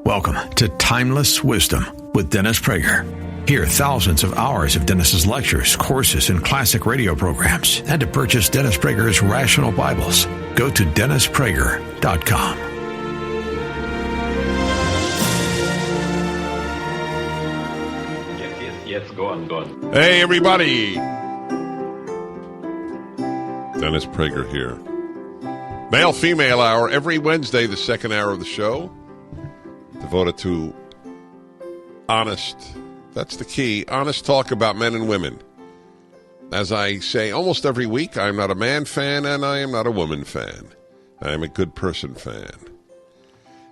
Welcome to Timeless Wisdom with Dennis Prager. Hear thousands of hours of Dennis's lectures, courses, and classic radio programs. And to purchase Dennis Prager's Rational Bibles, go to DennisPrager.com. Yes, go on. Hey, everybody. Dennis Prager here. Male-female hour every Wednesday, the second hour of the show, devoted to honest, that's the key, honest talk about men and women. As I say almost every week, I'm not a man fan and I am not a woman fan. I am a good person fan.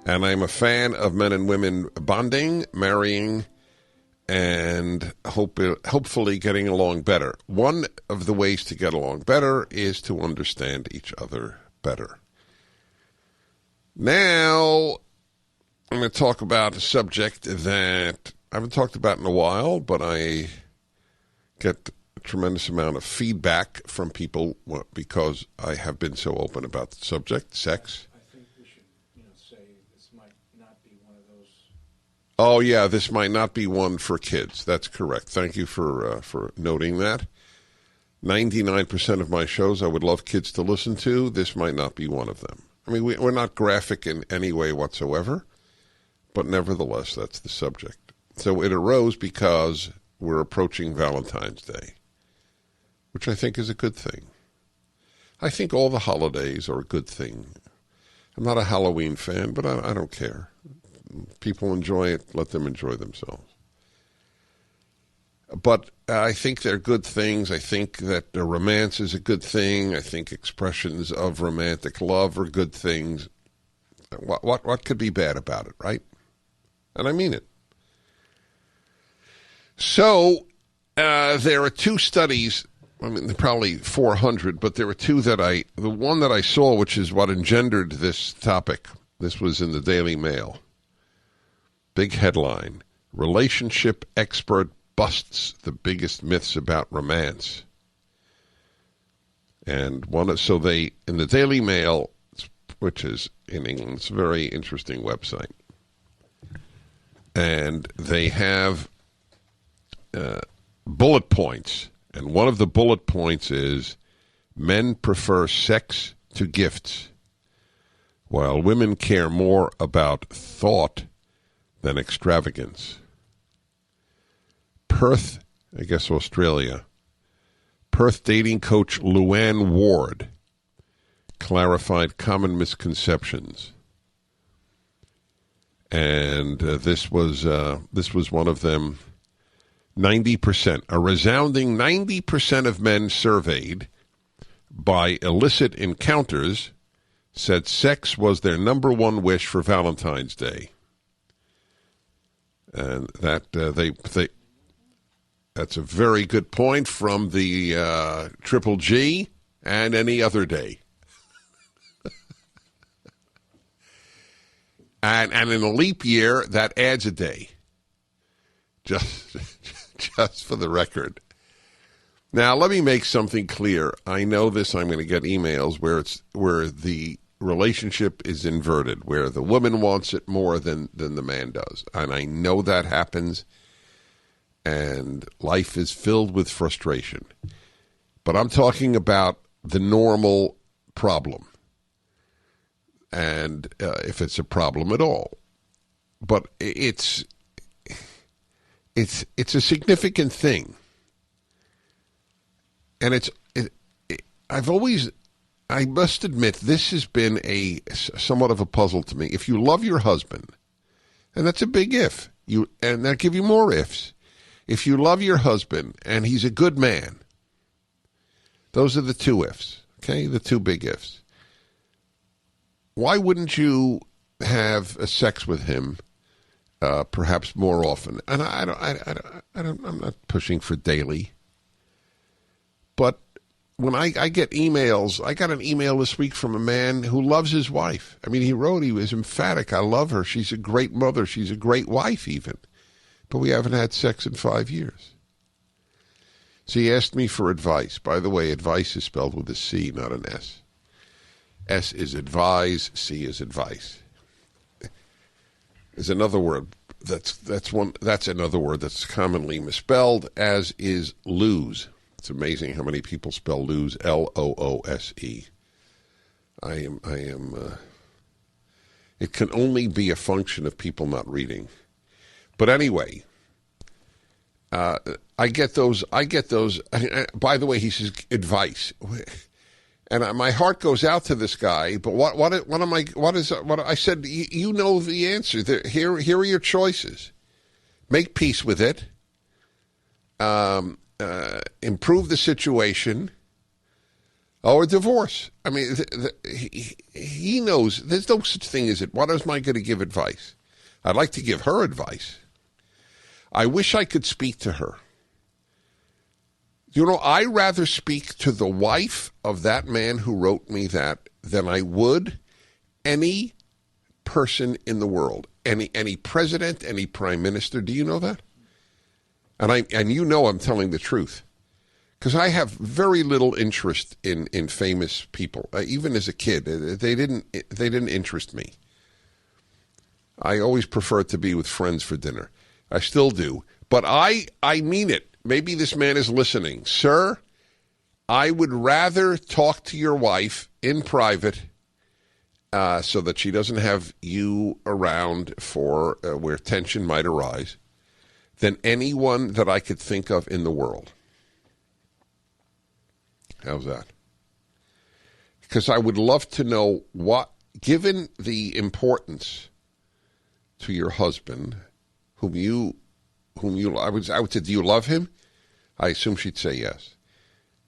And I'm a fan of men and women bonding, marrying, and hopefully getting along better. One of the ways to get along better is to understand each other better. Now, I'm going to talk about a subject that I haven't talked about in a while, but I get a tremendous amount of feedback from people because I have been so open about the subject, sex. I think we should, say this might not be one of those. Oh, yeah, this might not be one for kids. That's correct. Thank you for noting that. 99% of my shows I would love kids to listen to. This might not be one of them. I mean, we're not graphic in any way whatsoever, but nevertheless, that's the subject. So it arose because we're approaching Valentine's Day, which I think is a good thing. I think all the holidays are a good thing. I'm not a Halloween fan, but I don't care. People enjoy it, let them enjoy themselves. But I think they're good things. I think that romance is a good thing. I think expressions of romantic love are good things. What could be bad about it, right? And I mean it. So there are two studies. I mean, probably 400, but there were two the one that I saw, which is what engendered this topic. This was in the Daily Mail. Big headline: Relationship expert busts the biggest myths about romance. And in the Daily Mail, which is in England, it's a very interesting website. And they have bullet points. And one of the bullet points is, men prefer sex to gifts, while women care more about thought than extravagance. Perth, I guess Australia, Perth dating coach Luann Ward clarified common misconceptions. And this was one of them. 90%, a resounding 90% of men surveyed by illicit encounters said sex was their number one wish for Valentine's Day. And that that's a very good point from the Triple G and any other day. and in a leap year, that adds a day. Just for the record. Now, let me make something clear. I know this. I'm going to get emails where the relationship is inverted, where the woman wants it more than the man does. And I know that happens, and life is filled with frustration. But I'm talking about the normal problem, and if it's a problem at all. But it's a significant thing, and I must admit, this has been somewhat of a puzzle to me. If you love your husband, and that's a big if, and I'll give you more ifs. If you love your husband and he's a good man, those are the two ifs, okay? The two big ifs. Why wouldn't you have a sex with him? Perhaps more often, and I'm not pushing for daily, but when I get emails, I got an email this week from a man who loves his wife. I mean, he was emphatic. I love her. She's a great mother. She's a great wife, even, but we haven't had sex in 5 years. So he asked me for advice. By the way, advice is spelled with a C, not an S. S is advise, C is advice. is another word. That's another word that's commonly misspelled, as is lose. It's amazing how many people spell lose, L-O-O-S-E. It can only be a function of people not reading. But anyway, I get those. By the way, he says advice, and my heart goes out to this guy. But what I said? You know the answer. Here are your choices. Make peace with it. Improve the situation. Or divorce. I mean, he knows there's no such thing as it. What am I going to give advice? I'd like to give her advice. I wish I could speak to her. You know, I'd rather speak to the wife of that man who wrote me that than I would any person in the world, any president, any prime minister. Do you know that? And you know I'm telling the truth. Because I have very little interest in famous people. Even as a kid, they didn't interest me. I always preferred to be with friends for dinner. I still do. But I mean it. Maybe this man is listening. Sir, I would rather talk to your wife in private so that she doesn't have you around for where tension might arise than anyone that I could think of in the world. How's that? Because I would love to know given the importance to your husband, I would say, do you love him? I assume she'd say yes.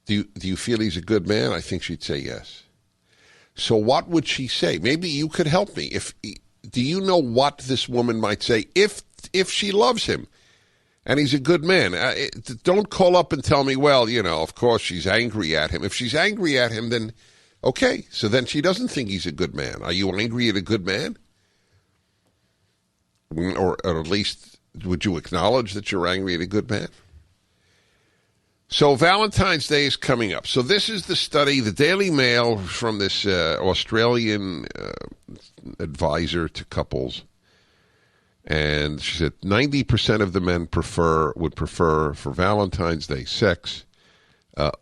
Do you feel he's a good man? I think she'd say yes. So what would she say? Maybe you could help me. Do you know what this woman might say if she loves him? And he's a good man. Don't call up and tell me, well, of course she's angry at him. If she's angry at him, then okay. So then she doesn't think he's a good man. Are you angry at a good man? Or at least, would you acknowledge that you're angry at a good man? So Valentine's Day is coming up. So this is the study, the Daily Mail, from this Australian advisor to couples. And she said 90% of the men would prefer for Valentine's Day sex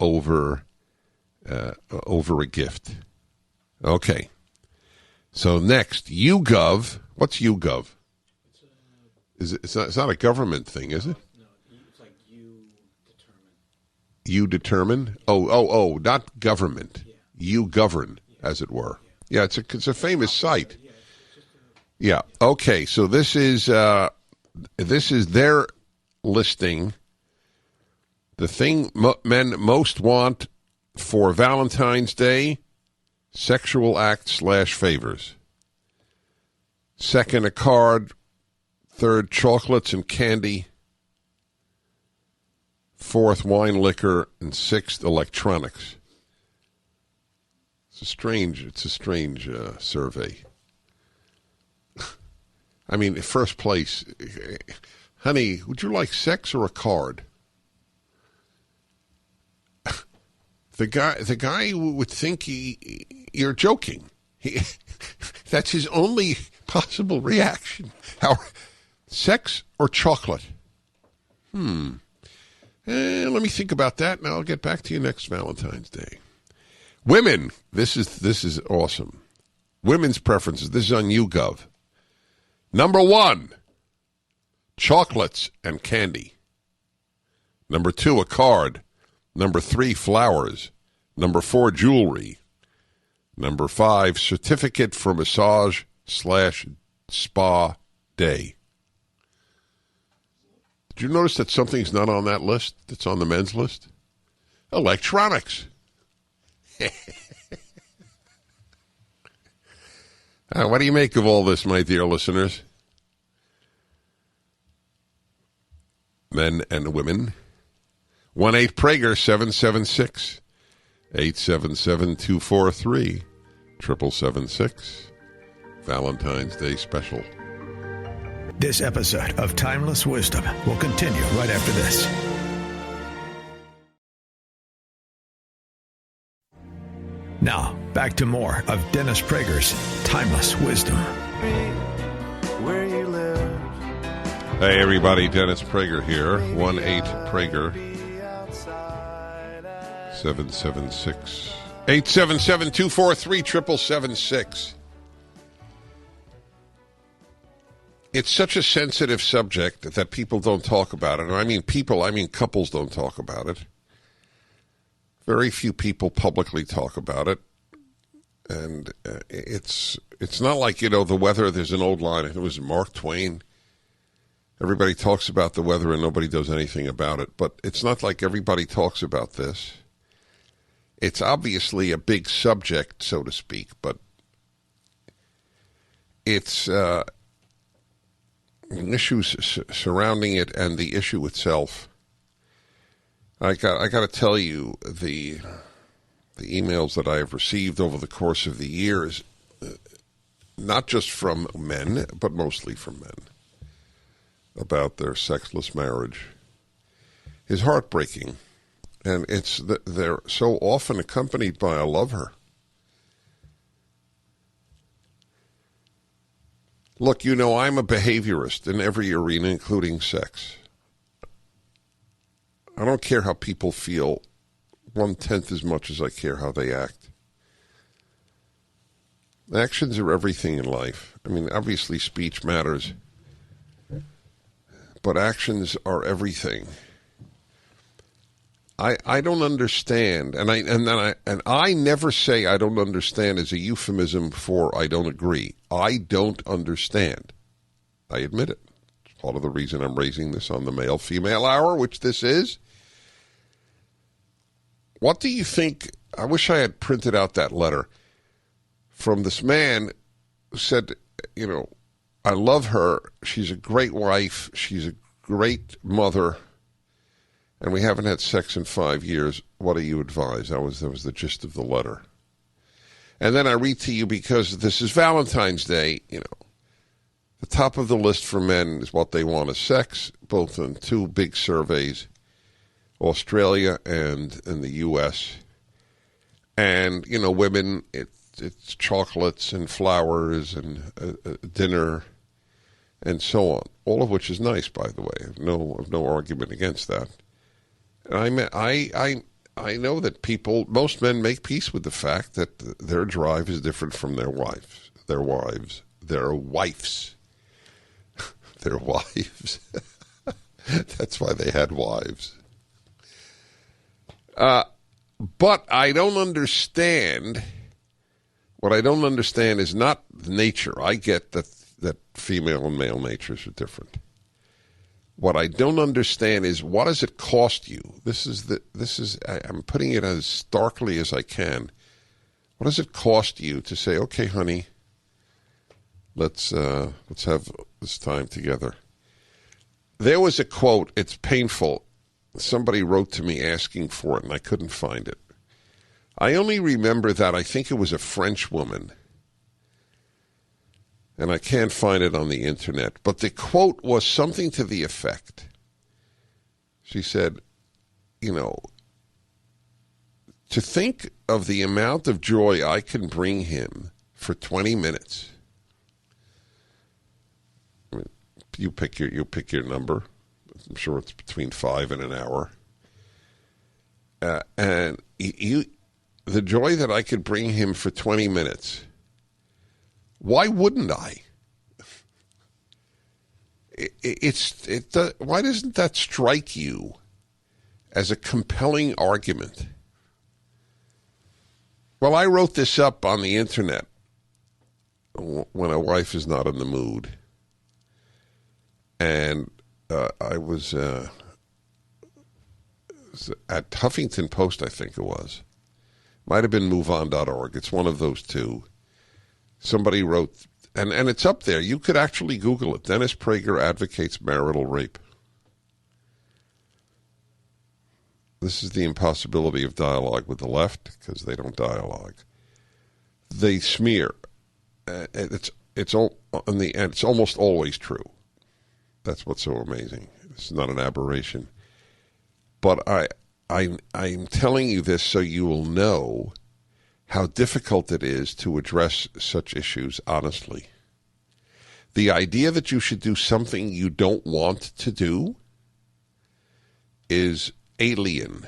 over a gift. Okay. So next, YouGov. What's YouGov? It's not a government thing, is it? No, it's like you determine. You determine? Oh, not government. Yeah. You govern, as it were. Yeah, it's a famous site. Yeah. Okay. So this is their listing. The thing men most want for Valentine's Day: sexual acts / favors. Second, a card. Third, chocolates and candy. Fourth, wine, liquor, and sixth, electronics. It's a strange survey. I mean, first place, honey, would you like sex or a card? The guy would think you're joking. That's his only possible reaction. Sex or chocolate? Let me think about that, and I'll get back to you next Valentine's Day. Women, this is awesome. Women's preferences. This is on YouGov. Number 1, chocolates and candy. Number 2, a card. Number 3, flowers. Number 4, jewelry. Number 5, certificate for massage / spa day. Did you notice that something's not on that list that's on the men's list? Electronics. What do you make of all this, my dear listeners? Men and women. 1-8-PRAGER 776-877-243-7776. Valentine's Day special. This episode of Timeless Wisdom will continue right after this. Now, back to more of Dennis Prager's Timeless Wisdom. Where you live. Hey everybody, Dennis Prager here. 1-8-PRAGER 776 877-243-7776. It's such a sensitive subject that people don't talk about it. And I mean people, I mean couples don't talk about it. Very few people publicly talk about it. And it's not like, the weather. There's an old line. It was Mark Twain. Everybody talks about the weather and nobody does anything about it. But it's not like everybody talks about this. It's obviously a big subject, so to speak, but it's issues surrounding it and the issue itself. I got to tell you, the emails that I have received over the course of the years, not just from men, but mostly from men, about their sexless marriage, is heartbreaking. And they're so often accompanied by "I love her." Look, I'm a behaviorist in every arena, including sex. I don't care how people feel 1/10 as much as I care how they act. Actions are everything in life. I mean, obviously speech matters, but actions are everything. I don't understand, and I never say I don't understand as a euphemism for I don't agree. I don't understand. I admit it. It's part of the reason I'm raising this on the male-female hour, which this is. What do you think? I wish I had printed out that letter from this man who said, I love her. She's a great wife. She's a great mother. And we haven't had sex in 5 years. What do you advise? That was the gist of the letter. And then I read to you, because this is Valentine's Day, the top of the list for men is what they want is sex, both in two big surveys, Australia and in the U.S. And, women, it's chocolates and flowers and dinner and so on, all of which is nice, by the way. I have no argument against that. And I know that most men make peace with the fact that their drive is different from their wives. Their wives. That's why they had wives. But I don't understand. What I don't understand is not the nature. I get that female and male natures are different. What I don't understand is, what does it cost you? I'm putting it as starkly as I can. What does it cost you to say, okay, honey, let's have this time together? There was a quote. It's painful. Somebody wrote to me asking for it, and I couldn't find it. I only remember that I think it was a French woman, and I can't find it on the internet, but the quote was something to the effect. She said, to think of the amount of joy I can bring him for 20 minutes. I mean, you pick your number. I'm sure it's between 5 and an hour. And the joy that I could bring him for 20 minutes. Why wouldn't I? Why doesn't that strike you as a compelling argument? Well, I wrote this up on the internet when a wife is not in the mood. And I was at Huffington Post, I think it was. Might have been MoveOn.org. It's one of those two. Somebody wrote, and it's up there. You could actually Google it. Dennis Prager advocates marital rape. This is the impossibility of dialogue with the left, because they don't dialogue. They smear. It's almost always true. That's what's so amazing. It's not an aberration. But I'm telling you this so you will know how difficult it is to address such issues honestly. The idea that you should do something you don't want to do is alien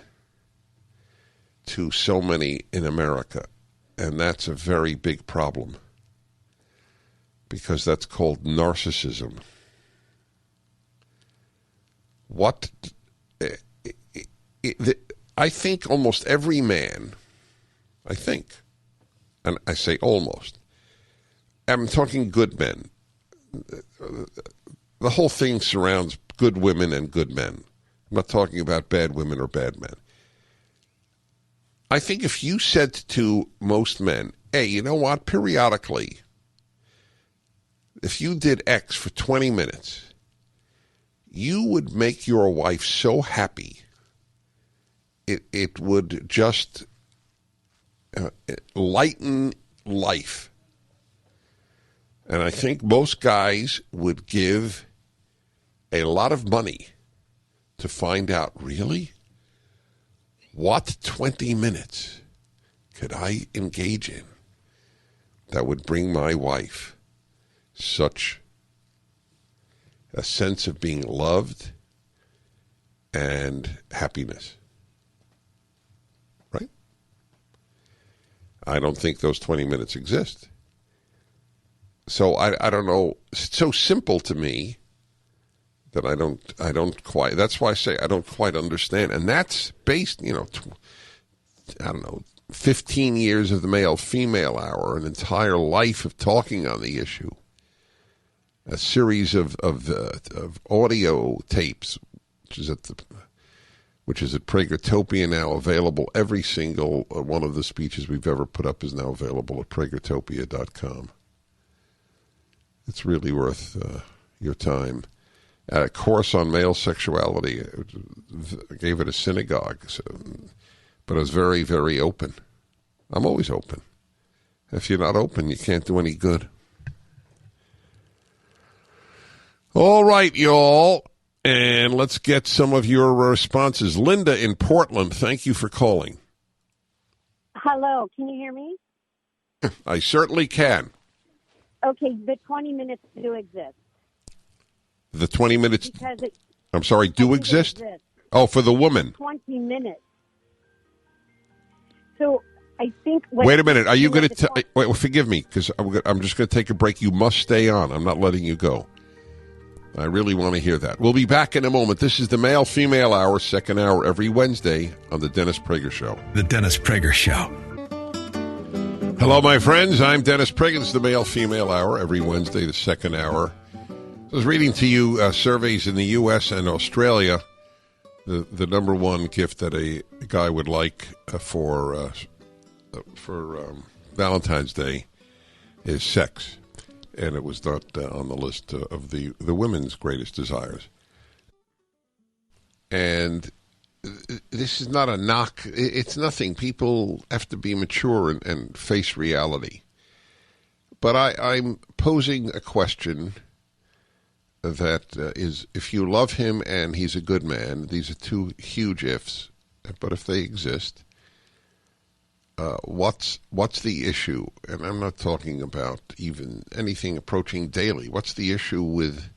to so many in America. And that's a very big problem, because that's called narcissism. I think almost every man, and I say almost, I'm talking good men. The whole thing surrounds good women and good men. I'm not talking about bad women or bad men. I think if you said to most men, hey, you know what, periodically, if you did X for 20 minutes, you would make your wife so happy, it would just lighten life. And I think most guys would give a lot of money to find out, really? What 20 minutes could I engage in that would bring my wife such a sense of being loved and happiness? Right? I don't think those 20 minutes exist. So I don't know. It's so simple to me that I don't quite. That's why I say I don't quite understand. And that's based, 15 years of the male-female hour, an entire life of talking on the issue, a series of audio tapes, which is at Pragertopia now, available. Every single one of the speeches we've ever put up is now available at Pragertopia.com. It's really worth your time. A course on male sexuality. I gave it a synagogue, but I was very, very open. I'm always open. If you're not open, you can't do any good. All right, y'all, and let's get some of your responses. Linda in Portland, thank you for calling. Hello, can you hear me? I certainly can. Okay, the 20 minutes do exist. The 20 minutes, do exist? Oh, for the woman. 20 minutes. So I think... Wait a minute. Are you going to... Wait, forgive me, because I'm just going to take a break. You must stay on. I'm not letting you go. I really want to hear that. We'll be back in a moment. This is the Male-Female Hour, second hour, every Wednesday on The Dennis Prager Show. The Dennis Prager Show. Hello, my friends. I'm Dennis Prager. This is the Male-Female Hour, every Wednesday, the second hour. I was reading to you surveys in the U.S. and Australia. The number one gift that a guy would like for Valentine's Day is sex, and it was not on the list of the women's greatest desires. And this is not a knock. It's nothing. People have to be mature and face reality. But I'm posing a question that is, if you love him and he's a good man, these are two huge ifs, but if they exist, what's the issue? And I'm not talking about even anything approaching daily. What's the issue with,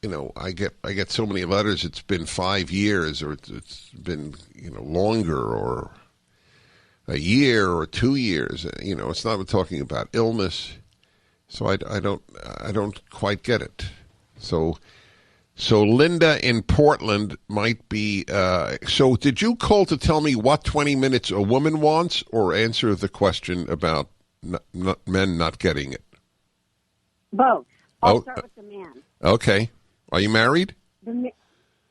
I get so many letters, it's been 5 years, or it's been, longer, or a year or 2 years. It's not talking about illness. So I don't quite get it. So Linda in Portland might be. So did you call to tell me what 20 minutes a woman wants, or answer the question about men not getting it? Both. I'll start with the man. Okay. Are you married?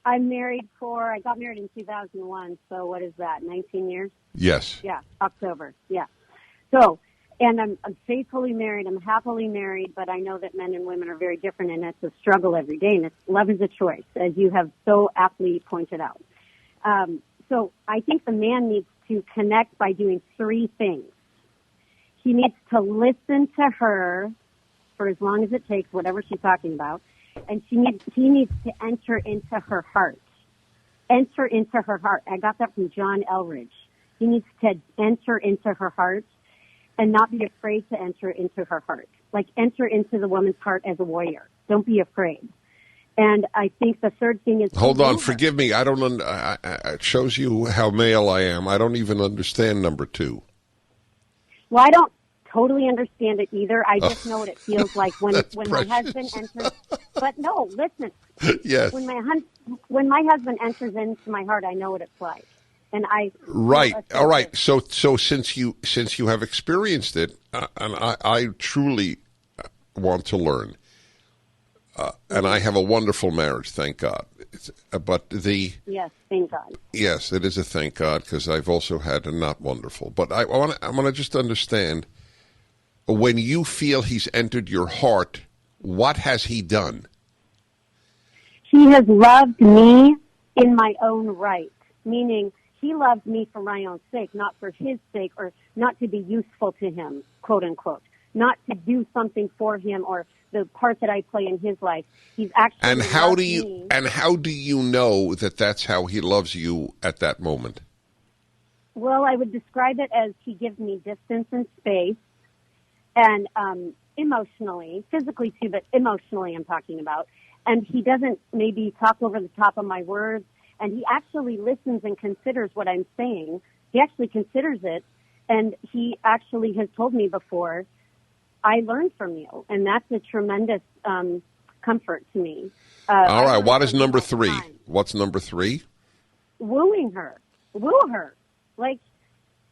I'm married I got married in 2001. So what is that? 19 years? Yes. Yeah. October. Yeah. So. And I'm faithfully married. I'm happily married, but I know that men and women are very different, and it's a struggle every day. And love is a choice, as you have so aptly pointed out. So I think the man needs to connect by doing 3 things. He needs to listen to her for as long as it takes, whatever she's talking about, and he needs to enter into her heart. Enter into her heart. I got that from John Elridge. He needs to enter into her heart and not be afraid to enter into her heart. like enter into the woman's heart as a warrior. Don't be afraid. And I think the third thing is... Hold on, forgive me. I don't. It shows you how male I am. I don't even understand number 2. Well, I don't totally understand it either. I just know what it feels like when my husband enters. But no, listen. Yes. When my husband enters into my heart, I know what it's like, and I. Right. All right. So since you have experienced it, and I truly want to learn, and I have a wonderful marriage, thank God. Yes, thank God. Yes, it is a thank God, because I've also had a not wonderful. But I want to just understand, when you feel he's entered your heart, what has he done? He has loved me in my own right, meaning he loved me for my own sake, not for his sake, or not to be useful to him, quote unquote, not to do something for him or the part that I play in his life. He's actually And how do you know that that's how he loves you at that moment? Well, I would describe it as he gives me distance and space, and emotionally, physically too, but emotionally I'm talking about. And he doesn't maybe talk over the top of my words, and he actually listens and considers what I'm saying. He actually considers it, and he actually has told me before, I learned from you, and that's a tremendous comfort to me. All right, what is number 3? What's number 3? Wooing her. Woo her. Like,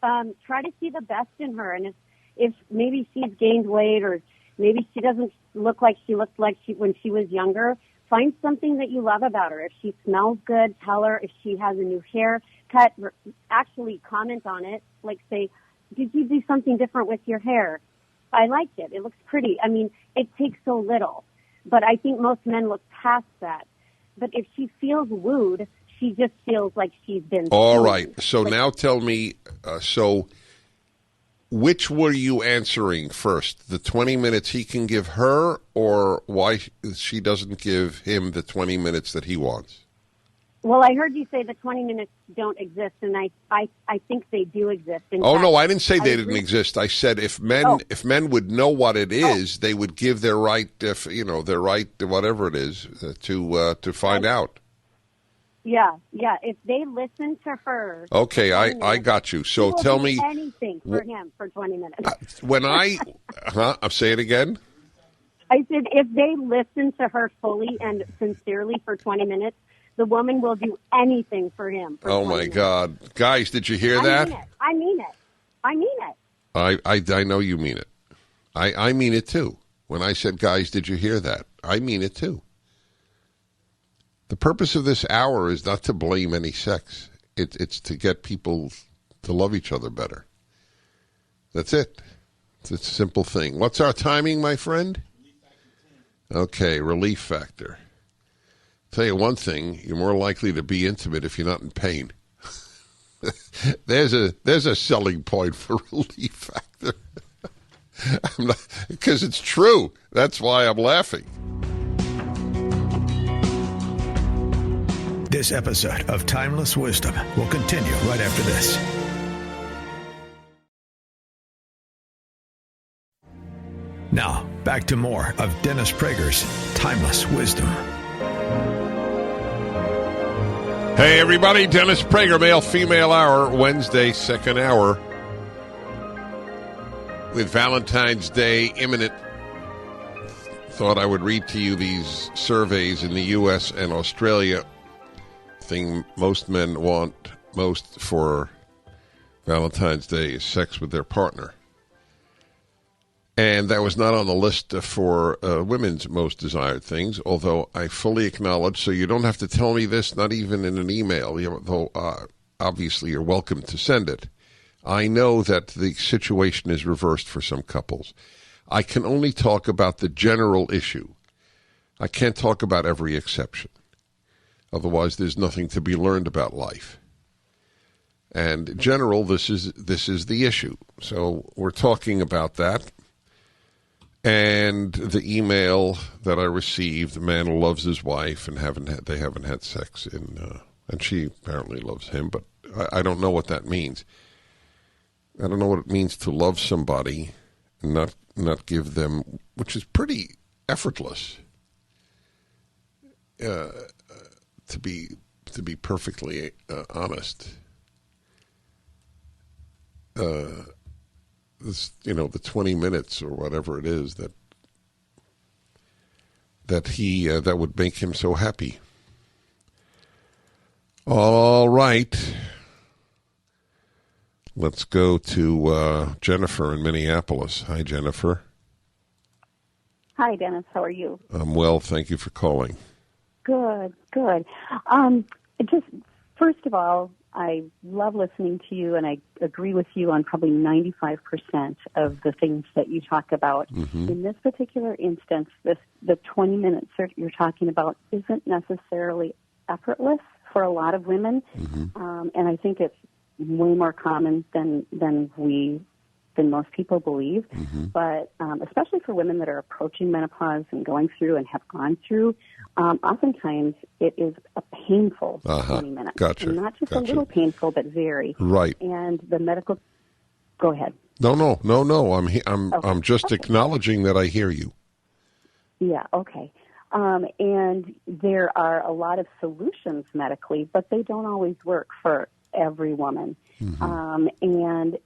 try to see the best in her, and if maybe she's gained weight, or maybe she doesn't look like she looked like when she was younger, find something that you love about her. If she smells good, tell her. If she has a new haircut, actually comment on it. Like, say, did you do something different with your hair? I like it. It looks pretty. I mean, it takes so little. But I think most men look past that. But if she feels wooed, she just feels like she's been... All right. So now tell me, which were you answering first? The 20 minutes he can give her, or why she doesn't give him the 20 minutes that he wants? Well, I heard you say the 20 minutes don't exist, and I think they do exist. No, I didn't say they didn't exist. I said if men would know what it is, they would give their right, their right, whatever it is, to find out. Yeah. If they listen to her. Okay, I got you. So tell me anything for him for 20 minutes. I'll say it again. I said if they listen to her fully and sincerely for 20 minutes, the woman will do anything for him. Oh my God, guys, did you hear that? I mean it. I know you mean it. I mean it too. When I said, guys, did you hear that? I mean it too. The purpose of this hour is not to blame any sex. It's to get people to love each other better. That's it. It's a simple thing. What's our timing, my friend? Okay, relief factor. Tell you one thing, you're more likely to be intimate if you're not in pain. There's a selling point for relief factor. Because it's true. That's why I'm laughing. This episode of Timeless Wisdom will continue right after this. Now, back to more of Dennis Prager's Timeless Wisdom. Hey, everybody. Dennis Prager, Male-Female Hour, Wednesday, second hour. With Valentine's Day imminent, thought I would read to you these surveys in the U.S. and Australia. Thing most men want most for Valentine's Day is sex with their partner. And that was not on the list for women's most desired things, although I fully acknowledge, so you don't have to tell me this, not even in an email, though obviously you're welcome to send it. I know that the situation is reversed for some couples. I can only talk about the general issue. I can't talk about every exception. Otherwise, there's nothing to be learned about life. And in general, this is the issue. So we're talking about that. And the email that I received, a man who loves his wife and they haven't had sex, and she apparently loves him, but I don't know what that means. I don't know what it means to love somebody not give them, which is pretty effortless, to be perfectly honest. This, the 20 minutes or whatever it is that would make him so happy. All right. Let's go to Jennifer in Minneapolis. Hi, Jennifer. Hi, Dennis. How are you? I'm well. Thank you for calling. Good. Just first of all, I love listening to you, and I agree with you on probably 95% of the things that you talk about. Mm-hmm. In this particular instance, the 20 minutes that you're talking about isn't necessarily effortless for a lot of women, Mm-hmm. and I think it's way more common than most people believe. Mm-hmm. But especially for women that are approaching menopause and going through and have gone through, oftentimes it is a painful 20 minutes. Gotcha. And not just a little painful, but very. Right. And the medical. Go ahead. No. I'm just acknowledging that I hear you. Yeah. Okay. And there are a lot of solutions medically, but they don't always work for every woman. Mm-hmm. And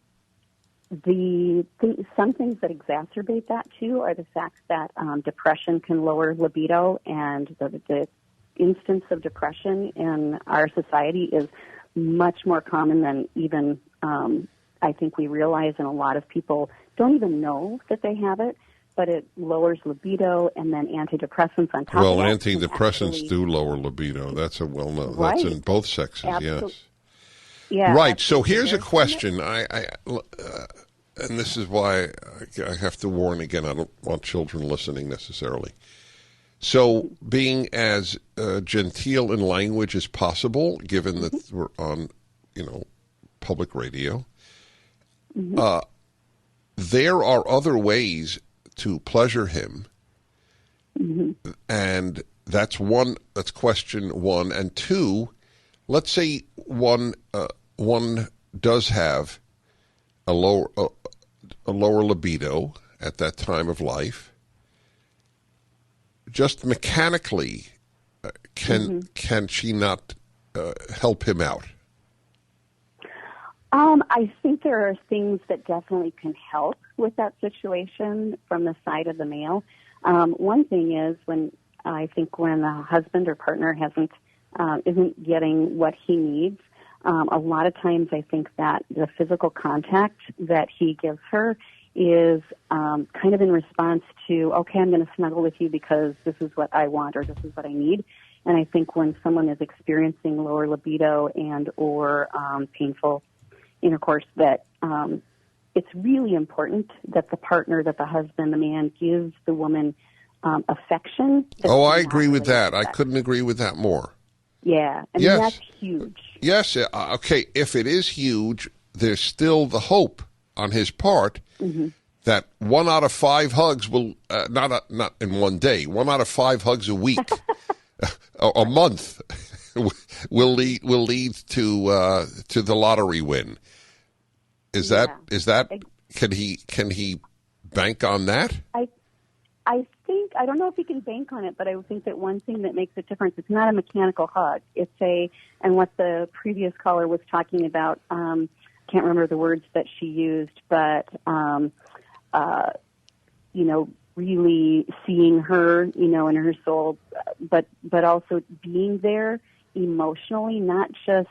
some things that exacerbate that too are the fact that depression can lower libido, and the instance of depression in our society is much more common than even I think we realize, and a lot of people don't even know that they have it, but it lowers libido, and then antidepressants on top of that. Well, antidepressants do lower libido. That's a well-known. Right. That's in both sexes, Absolutely. yes. Yeah. Right. Absolutely. So here's a question. And this is why I have to warn again. I don't want children listening necessarily. So being as genteel in language as possible, given that we're on, public radio, there are other ways to pleasure him, and that's one. That's question one. And two, let's say one does have a lower libido at that time of life. Just mechanically, can she not help him out? I think there are things that definitely can help with that situation from the side of the male. One thing is when the husband or partner isn't getting what he needs. A lot of times I think that the physical contact that he gives her is kind of in response to, okay, I'm going to snuggle with you because this is what I want or this is what I need. And I think when someone is experiencing lower libido and or painful intercourse, that it's really important that the partner, that the husband, the man, gives the woman affection. Oh, I agree with that. I couldn't agree with that more. Yeah, and yes. That's huge. Yes, okay, if it is huge, there's still the hope on his part that 1 out of 5 hugs will, not in one day, 1 out of 5 hugs a week, a month, will lead to the lottery win. Is that can he bank on that? I don't know if he can bank on it, but I would think that one thing that makes a difference, it's not a mechanical hug. And what the previous caller was talking about, can't remember the words that she used, but, really seeing her, in her soul, but also being there emotionally, not just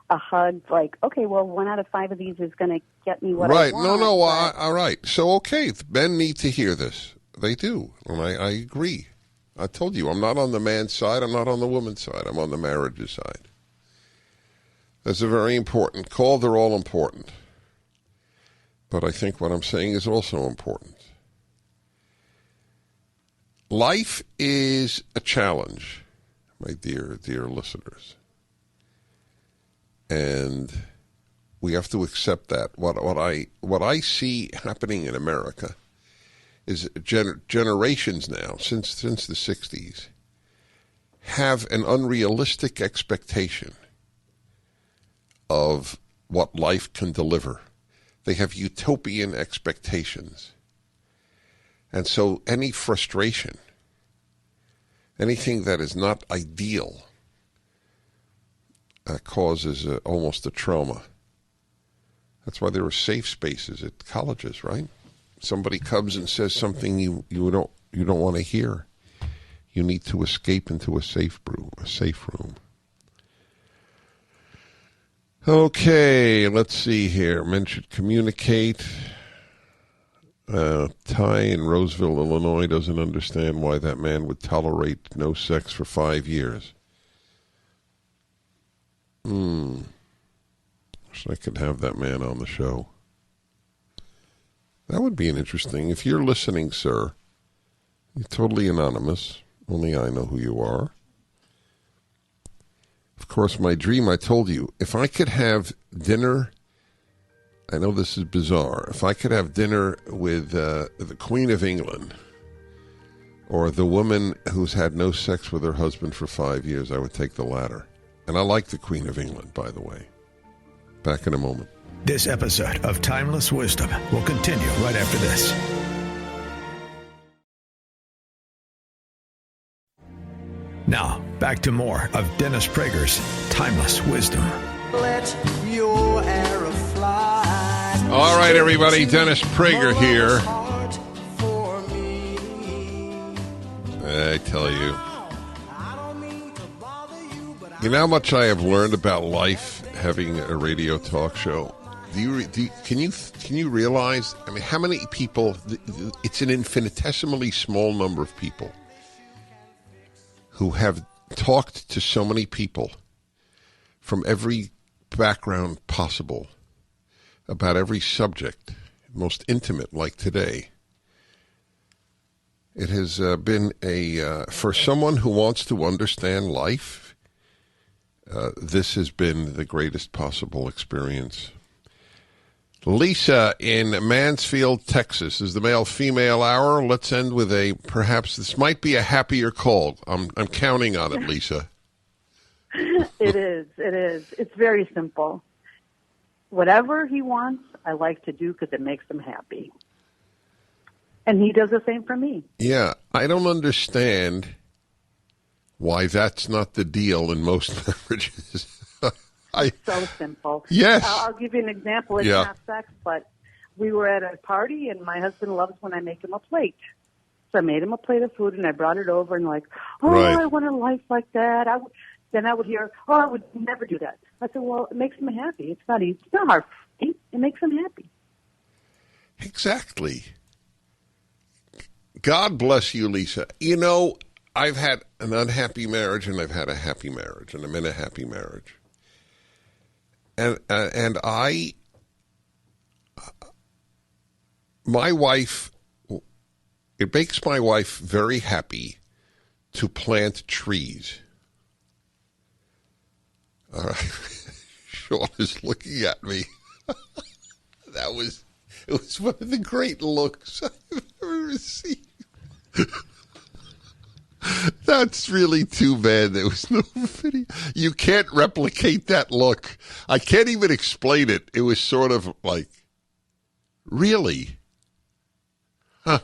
a hug like, okay, well, 1 out of 5 of these is going to get me what I want. Right. No, all right. So, okay, men need to hear this. They do, and I agree. I told you, I'm not on the man's side. I'm not on the woman's side. I'm on the marriage's side. That's a very important call. They're all important. But I think what I'm saying is also important. Life is a challenge, my dear listeners. And we have to accept that. What I see happening in America is generations now, since the 60s, have an unrealistic expectation of what life can deliver. They have utopian expectations. And so any frustration, anything that is not ideal, causes almost a trauma. That's why there are safe spaces at colleges, right? Somebody comes and says something you don't want to hear. You need to escape into a safe room. Okay, let's see here. Men should communicate. Ty in Roseville, Illinois, doesn't understand why that man would tolerate no sex for 5 years. Wish I could have that man on the show. That would be an interesting. If you're listening, sir, you're totally anonymous. Only I know who you are. Of course, my dream, I told you, if I could have dinner, I know this is bizarre, if I could have dinner with the Queen of England or the woman who's had no sex with her husband for 5 years, I would take the latter. And I like the Queen of England, by the way. Back in a moment. This episode of Timeless Wisdom will continue right after this. Now, back to more of Dennis Prager's Timeless Wisdom. Let your arrow fly. All right, everybody. Dennis Prager here. I tell you. You know how much I have learned about life having a radio talk show? Can you realize, I mean, how many people, it's an infinitesimally small number of people who have talked to so many people from every background possible about every subject, most intimate, like today. It has been for someone who wants to understand life, this has been the greatest possible experience. Lisa in Mansfield, Texas, is the male-female hour. Let's end with perhaps this might be a happier call. I'm counting on it, Lisa. It is. It's very simple. Whatever he wants, I like to do because it makes him happy. And he does the same for me. Yeah, I don't understand why that's not the deal in most marriages. So simple. Yes. I'll give you an example. It's not sex, but we were at a party, and my husband loves when I make him a plate. So I made him a plate of food, and I brought it over, and like, right. I want a life like that. Then I would hear, I would never do that. I said, well, it makes him happy. It's not easy. It's not hard. It makes him happy. Exactly. God bless you, Lisa. You know, I've had an unhappy marriage, and I've had a happy marriage, and I'm in a happy marriage. And my wife, it makes my wife very happy to plant trees. Sean is looking at me. It was one of the great looks I've ever received. That's really too bad there was no video. You can't replicate that look. I can't even explain it. It was sort of like, really? Huh.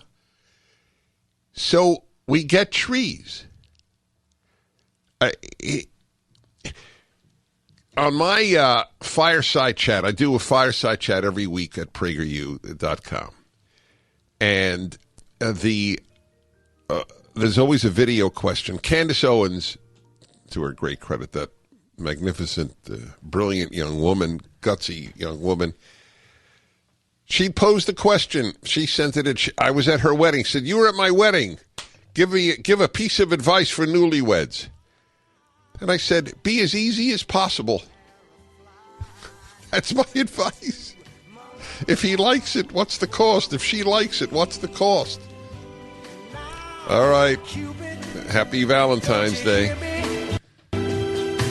So we get trees. On my fireside chat, I do a fireside chat every week at PragerU.com. And there's always a video question. Candace Owens, to her great credit, that magnificent, brilliant young woman, gutsy young woman, she posed a question. She sent it. I was at her wedding. Said, "You were at my wedding. Give a piece of advice for newlyweds." And I said, "Be as easy as possible." That's my advice. If he likes it, what's the cost? If she likes it, what's the cost? All right. Happy Valentine's Day.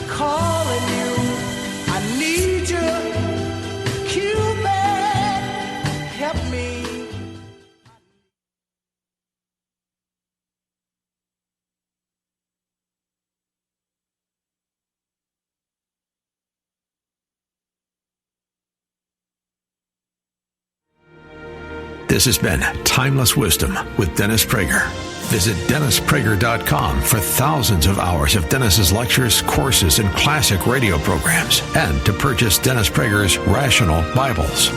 Calling you, I need you, Cupid, help me. This has been Timeless Wisdom with Dennis Prager. Visit DennisPrager.com for thousands of hours of Dennis's lectures, courses, and classic radio programs, and to purchase Dennis Prager's Rational Bibles.